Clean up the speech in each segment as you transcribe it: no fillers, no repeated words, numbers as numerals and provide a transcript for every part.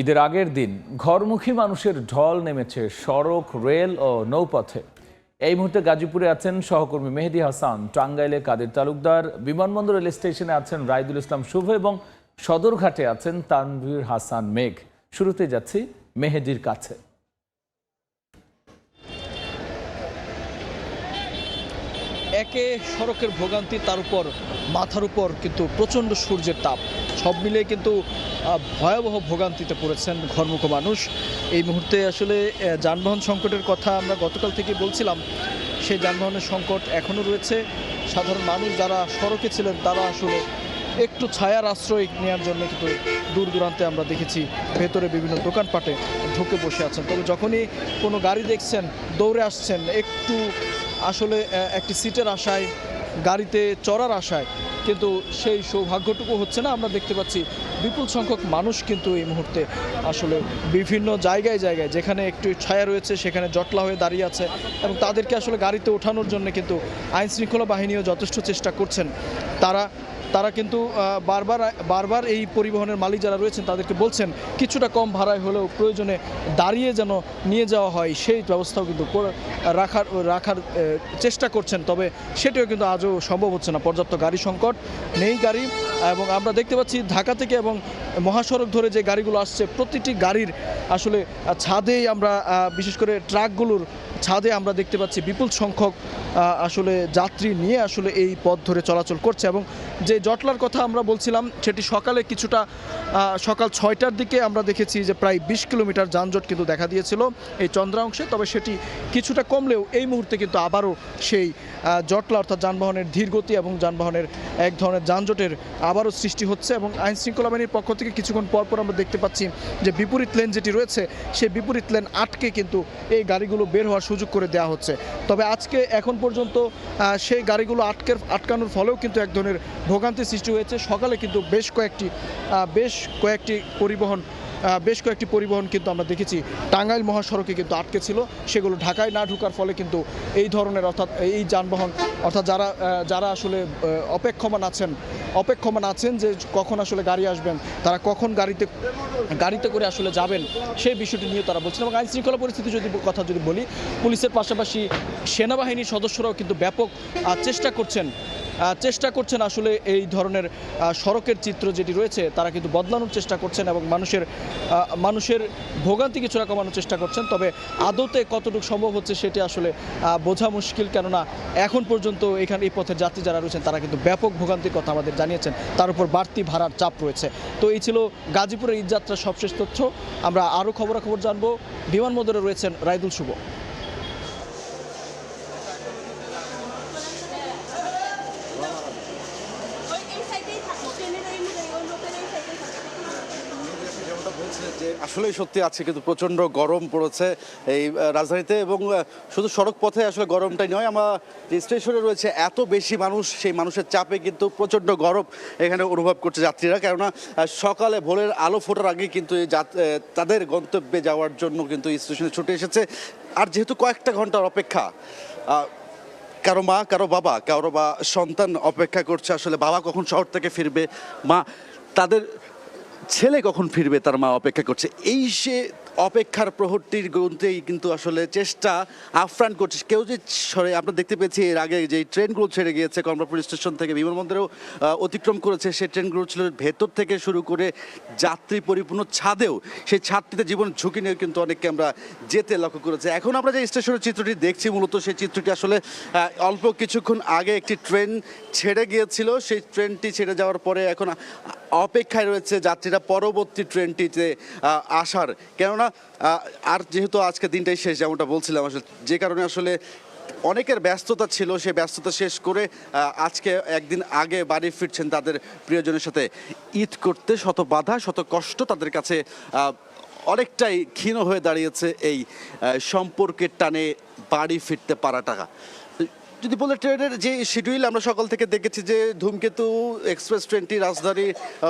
ঈদের আগের দিন ঘরমুখী মানুষের ঢল নেমেছে সড়ক, রেল ও নৌপথে। এই মুহূর্তে গাজীপুরে আছেন সহকর্মী মেহেদী হাসান, টাঙ্গাইলে কাদের তালুকদার, বিমানবন্দর রেল স্টেশনে আছেন রাইদুল ইসলাম শুভ এবং সদরঘাটে আছেন তানভীর হাসান মেঘ। শুরুতে যাচ্ছি মেহেদীর কাছে। একে সড়কের ভোগান্তি, তার উপর মাথার উপর কিন্তু প্রচণ্ড সূর্যের তাপ, সব মিলিয়ে কিন্তু ভয়াবহ ভোগান্তিতে পড়েছেন ঘরমুখো মানুষ। এই মুহূর্তে আসলে যানবাহন সংকটের কথা আমরা গতকাল থেকে বলছিলাম, সেই যানবাহনের সংকট এখনও রয়েছে। সাধারণ মানুষ যারা সড়কে ছিলেন তারা আসলে একটু ছায়ার আশ্রয় নেওয়ার জন্য কিন্তু দূর দূরান্তে আমরা দেখেছি ভেতরে বিভিন্ন দোকানপাটে ঢুকে বসে আছেন। তবে যখনই কোনো গাড়ি দেখছেন দৌড়ে আসছেন একটু আসলে একটি সিটের আশায়, গাড়িতে চড়ার আশায়, কিন্তু সেই সৌভাগ্যটুকু হচ্ছে না। আমরা দেখতে পাচ্ছি বিপুল সংখ্যক মানুষ কিন্তু এই মুহূর্তে আসলে বিভিন্ন জায়গায় জায়গায় যেখানে একটু ছায়া রয়েছে সেখানে জটলা হয়ে দাঁড়িয়ে আছে এবং তাদেরকে আসলে গাড়িতে ওঠানোর জন্য কিন্তু আইন শৃঙ্খলা বাহিনীও যথেষ্ট চেষ্টা করছেন। তারা কিন্তু বারবার এই পরিবহনের মালিক যারা রয়েছেন তাদেরকে বলছেন কিছুটা কম ভাড়ায় হলেও প্রয়োজনে দাঁড়িয়ে যেন নিয়ে যাওয়া হয় সেই ব্যবস্থাও কিন্তু রাখার চেষ্টা করছেন। তবে সেটিও কিন্তু আজও সম্ভব হচ্ছে না, পর্যাপ্ত গাড়ি সংকট, নেই গাড়ি। এবং আমরা দেখতে পাচ্ছি ঢাকা থেকে এবং মহাসড়ক ধরে যে গাড়িগুলো আসছে প্রতিটি গাড়ির আসলে ছাদেই আমরা বিশেষ করে ট্রাকগুলোর ছাদে আমরা দেখতে পাচ্ছি বিপুল সংখ্যক আসলে যাত্রী নিয়ে আসলে এই পথ ধরে চলাচল করছে। এবং যে জটলার কথা আমরা বলছিলাম সেটি সকালে কিছুটা সকাল 6টার দিকে আমরা দেখেছি যে প্রায় 20 কিলোমিটার যানজট কিন্তু দেখা দিয়েছিল এই চন্দ্রা অংশে। তবে সেটি কিছুটা কমলেও এই মুহূর্তে কিন্তু আবারও সেই জটলা অর্থাৎ যানবাহনের ধীরগতি এবং যানবাহনের এক ধরনের যানজটের আবারও সৃষ্টি হচ্ছে। এবং আইন শৃঙ্খলা বাহিনীর পক্ষ থেকে কিছুক্ষণ পরপর আমরা দেখতে পাচ্ছি যে বিপরীত লেন যেটি রয়েছে সেই বিপরীত লেন আটকে কিন্তু এই গাড়িগুলো বের হওয়ার সুযোগ করে দেওয়া হচ্ছে। তবে আজকে এখন পর্যন্ত সেই গাড়িগুলো আটকানোর ফলেও কিন্তু এক ধরনের ভোগান্তির সৃষ্টি হয়েছে। সকালে কিন্তু বেশ কয়েকটি পরিবহন কিন্তু আমরা দেখেছি টাঙ্গাইল মহাসড়কে কিন্তু আটকে ছিল, সেগুলো ঢাকায় না ঢোকার ফলে কিন্তু এই ধরনের অর্থাৎ এই যানবাহন অর্থাৎ যারা আসলে অপেক্ষমান আছেন যে কখন আসলে গাড়ি আসবেন, তারা কখন গাড়িতে করে আসলে যাবেন সেই বিষয়টি নিয়ে তারা বলছেন। এবং আইন শৃঙ্খলা পরিস্থিতি কথা যদি বলি, পুলিশের পাশাপাশি সেনাবাহিনীর সদস্যরাও কিন্তু ব্যাপক চেষ্টা করছেন আসলে এই ধরনের সড়কের চিত্র যেটি রয়েছে তারা কিন্তু বদলানোর চেষ্টা করছেন এবং মানুষের ভোগান্তি কিছুটা কমানোর চেষ্টা করছেন। তবে আদতে কতটুকু সম্ভব হচ্ছে সেটি আসলে বোঝা মুশকিল, কেননা এখন পর্যন্ত এখানে এই পথের যাত্রী যারা রয়েছেন তারা কিন্তু ব্যাপক ভোগান্তির কথা আমাদের জানিয়েছেন, তার উপর বাড়তি ভাড়ার চাপ রয়েছে। তো এই ছিল গাজীপুরের ঈদযাত্রার সবশেষ তথ্য। আমরা আরও খবরাখবর জানবো। বিমানবন্দরে রয়েছেন রাইদুল শুভ। যে আসলেই সত্যি আছে, কিন্তু প্রচণ্ড গরম পড়েছে এই রাজধানীতে এবং শুধু সড়ক পথে আসলে গরমটাই নয়, আমরা যে স্টেশনে রয়েছে এত বেশি মানুষ, সেই মানুষের চাপে কিন্তু প্রচণ্ড গরম এখানে অনুভব করছে যাত্রীরা। কেননা সকালে ভোরের আলো ফোটার আগে কিন্তু তাদের গন্তব্যে যাওয়ার জন্য কিন্তু স্টেশনে ছুটে এসেছে। আর যেহেতু কয়েকটা ঘন্টার অপেক্ষা, কারো মা, কারো বাবা, কারো বা সন্তান অপেক্ষা করছে আসলে বাবা কখন শহর থেকে ফিরবে, মা তাদের ছেলে কখন ফিরবে তার মা অপেক্ষা করছে। এই সে অপেক্ষার প্রহরটির গুনতেই কিন্তু আসলে চেষ্টা আফরান করছে কেউ যে সরে। আমরা দেখতে পেয়েছি এর আগে যে ট্রেনগুলো ছেড়ে গিয়েছে কমলাপুর স্টেশন থেকে বিমানবন্দরেও অতিক্রম করেছে, সেই ট্রেনগুলো ছিল ভেতর থেকে শুরু করে যাত্রী পরিপূর্ণ ছাদেও, সেই ছাদটিতে জীবন ঝুঁকি নিয়ে কিন্তু অনেককে আমরা যেতে লক্ষ্য করেছে। এখন আমরা যে স্টেশনের চিত্রটি দেখছি মূলত সেই চিত্রটি আসলে অল্প কিছুক্ষণ আগে একটি ট্রেন ছেড়ে গিয়েছিল, সেই ট্রেনটি ছেড়ে যাওয়ার পরে এখন অপেক্ষায় রয়েছে যাত্রীরা পরবর্তী ট্রেনটিতে আসার। কেননা আর যেহেতু আজকে দিনটাই শেষ, যেমনটা বলছিলাম, আসলে যে কারণে আসলে অনেকের ব্যস্ততা ছিল, সেই ব্যস্ততা শেষ করে আজকে একদিন আগে বাড়ি ফিরছেন তাদের প্রিয়জনের সাথে ঈদ করতে। শত বাধা, শত কষ্ট তাদের কাছে অনেকটাই ক্ষীণ হয়ে দাঁড়িয়েছে এই সম্পর্কের টানে বাড়ি ফিরতে পারাটা। যদি বলে ট্রেনের যে শিডিউল আমরা সকাল থেকে দেখেছি যে ধূমকেতু এক্সপ্রেস ট্রেনটি রাজধানী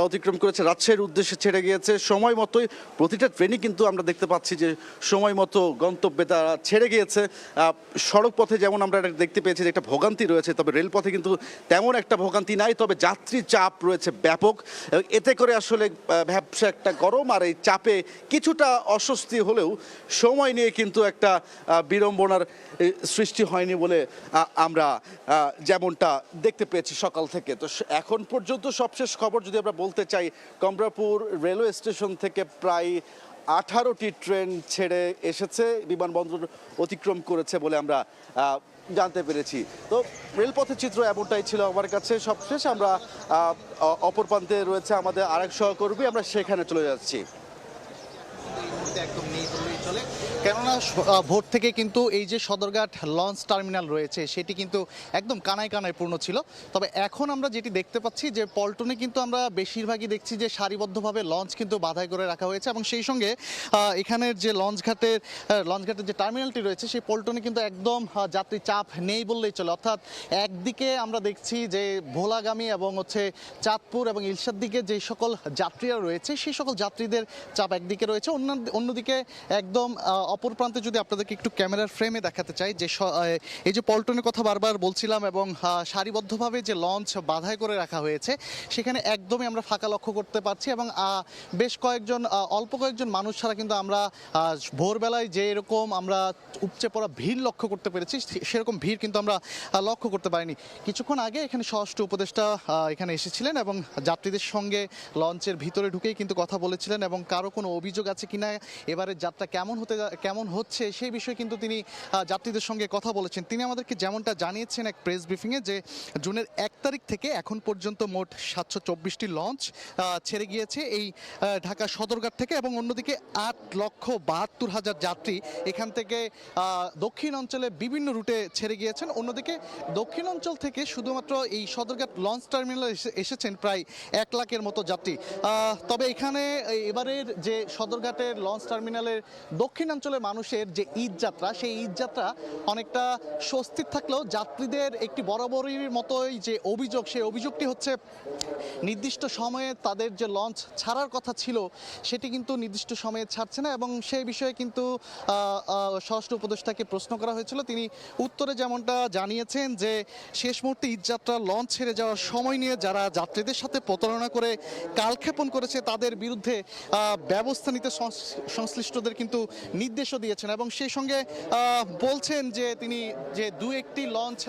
অতিক্রম করেছে, রাজশাহীর উদ্দেশ্যে ছেড়ে গিয়েছে সময় মতোই। প্রতিটা ট্রেনই কিন্তু আমরা দেখতে পাচ্ছি যে সময় মতো গন্তব্যে তারা ছেড়ে গিয়েছে। সড়ক পথে যেমন আমরা এটা দেখতে পেয়েছি যে একটা ভোগান্তি রয়েছে, তবে রেলপথে কিন্তু তেমন একটা ভোগান্তি নাই, তবে যাত্রী চাপ রয়েছে ব্যাপক। এতে করে আসলে ব্যবসা একটা গরম, আর এই চাপে কিছুটা অস্বস্তি হলেও সময় নিয়ে কিন্তু একটা বিড়ম্বনার সৃষ্টি হয়নি বলে আমরা যেমনটা দেখতে পেয়েছি সকাল থেকে। তো এখন পর্যন্ত সবশেষ খবর যদি আমরা বলতে চাই, কমলাপুর রেলওয়ে স্টেশন থেকে প্রায় 18টি ট্রেন ছেড়ে এসেছে, বিমানবন্দর অতিক্রম করেছে বলে আমরা জানতে পেরেছি। তো রেলপথের চিত্র এমনটাই ছিল আমার কাছে। সবশেষ আমরা অপর প্রান্তে রয়েছে আমাদের আরেক সহকর্মী, আমরা সেখানে চলে যাচ্ছি। একদম নেই বললেই চলে, কেননা ভোর থেকে কিন্তু এই যে সদরঘাট লঞ্চ টার্মিনাল রয়েছে সেটি কিন্তু একদম কানায় কানায় পূর্ণ ছিল। তবে এখন আমরা যেটি দেখতে পাচ্ছি যে পল্টনে কিন্তু আমরা বেশিরভাগই দেখছি যে সারিবদ্ধভাবে লঞ্চ কিন্তু বাধাই করে রাখা হয়েছে, এবং সেই সঙ্গে এখানের যে লঞ্চঘাটের যে টার্মিনালটি রয়েছে সেই পল্টনে কিন্তু একদম যাত্রী চাপ নেই বললেই চলে। অর্থাৎ একদিকে আমরা দেখছি যে ভোলাগামী এবং চাঁদপুর এবং ইলশাদ দিকে যে সকল যাত্রীরা রয়েছে সেই সকল যাত্রীদের চাপ একদিকে রয়েছে, অন্যদিকে একদম অপর প্রান্তে যদি আপনাদেরকে একটু ক্যামেরার ফ্রেমে দেখাতে চাই যে এই যে পল্টনের কথা বারবার বলছিলাম এবং সারিবদ্ধভাবে যে লঞ্চ বাধাই করে রাখা হয়েছে সেখানে একদমই আমরা ফাঁকা লক্ষ্য করতে পারছি, এবং বেশ অল্প কয়েকজন মানুষ ছাড়া কিন্তু আমরা ভোরবেলায় যে এরকম আমরা উপচে পড়া ভিড় লক্ষ্য করতে পেরেছি সেরকম ভিড় কিন্তু আমরা লক্ষ্য করতে পারিনি। কিছুক্ষণ আগে এখানে স্বরাষ্ট্র উপদেষ্টা এখানে এসেছিলেন এবং যাত্রীদের সঙ্গে লঞ্চের ভিতরে ঢুকেই কিন্তু কথা বলেছিলেন, এবং কারো কোনো অভিযোগ আছে কিনা, এবারের যাত্রা কেমন হচ্ছে সেই বিষয়ে কিন্তু তিনি যাত্রীদের সঙ্গে কথা বলেছেন। তিনি আমাদেরকে যেমনটা জানিয়েছেন এক প্রেস ব্রিফিংয়ে যে জুনের 1 তারিখ থেকে এখন পর্যন্ত মোট 724টি লঞ্চ ছেড়ে গিয়েছে এই ঢাকা সদরঘাট থেকে, এবং অন্যদিকে 8,72,000 যাত্রী এখান থেকে দক্ষিণ অঞ্চলে বিভিন্ন রুটে ছেড়ে গিয়েছেন। অন্যদিকে দক্ষিণ অঞ্চল থেকে শুধুমাত্র এই সদরঘাট লঞ্চ টার্মিনালে এসেছেন প্রায় 1 লাখের মতো যাত্রী। তবে এখানে এবারের যে সদরঘাটের লঞ্চ টার্মিনালের দক্ষিণাঞ্চলের মানুষের যে ঈদ যাত্রা, সেই ঈদ যাত্রা অনেকটা স্বস্তির থাকলেও যাত্রীদের একটি বরাবরের মতোই যে অভিযোগ, সেই অভিযোগটি হচ্ছে নির্দিষ্ট সময়ে তাদের যে লঞ্চ ছাড়ার কথা ছিল সেটি কিন্তু নির্দিষ্ট সময়ে ছাড়ছে না, এবং সেই বিষয়ে কিন্তু স্বরাষ্ট্র উপদেষ্টাকে প্রশ্ন করা হয়েছিল। তিনি উত্তরে যেমনটা জানিয়েছেন যে শেষ মুহূর্তে ঈদযাত্রা লঞ্চ ছেড়ে যাওয়ার সময় নিয়ে যারা যাত্রীদের সাথে প্রতারণা করে কালক্ষেপণ করেছে তাদের বিরুদ্ধে ব্যবস্থা নিতে সংশ্লিষ্টদের কিন্তু নির্দেশও দিয়েছেন, এবং সেই সঙ্গে বলছেন যে তিনি যে 2-1টি লঞ্চ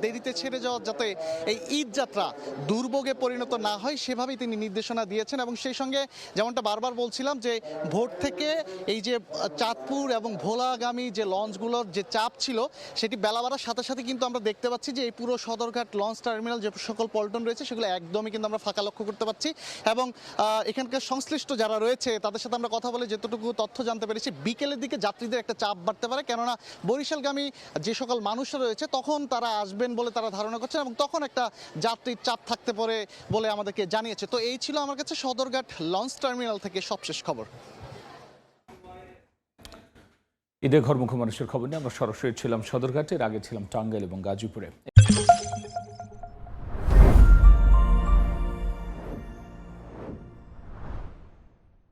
দেরিতে ছেড়ে যাওয়া যাতে এই ঈদযাত্রা দুর্ভোগে পরিণত না হয় সেভাবেই তিনি নির্দেশনা দিয়েছেন। এবং সেই সঙ্গে যেমনটা বারবার বলছিলাম যে ভোর থেকে এই যে চাঁদপুর এবং ভোলাগামী যে লঞ্চগুলোর যে চাপ ছিল সেটি বেলা বাড়ার সাথে সাথে কিন্তু আমরা দেখতে পাচ্ছি যে এই পুরো সদরঘাট লঞ্চ টার্মিনাল যে সকল পল্টন রয়েছে সেগুলো একদমই কিন্তু আমরা ফাঁকা লক্ষ্য করতে পারছি, এবং এখানকার সংশ্লিষ্ট যারা রয়েছে তাদের সাথে আমরা কথা বলে যেতটুকু তথ্য জানতে পেরেছি বিকেলের দিকে যাত্রীদের একটা চাপ বাড়তে পারে, কেননা বরিশালগামী যে সকল মানুষরা রয়েছে তখন তারা আসবেন বলে তারা ধারণা করছেন, এবং তখন একটা যাত্রীর চাপ থাকতে পারে বলে আমাদেরকে জানিয়েছে। তো এই ছিল আমার কাছে সদরঘাট লঞ্চ টার্মিনাল থেকে সবশেষ খবর। ঈদে ঘরমুখী মানুষের খবর নিয়ে আমরা সরাসরি ছিলাম সদরঘাটের, আগে ছিলাম টাঙ্গাইল এবং গাজীপুরে।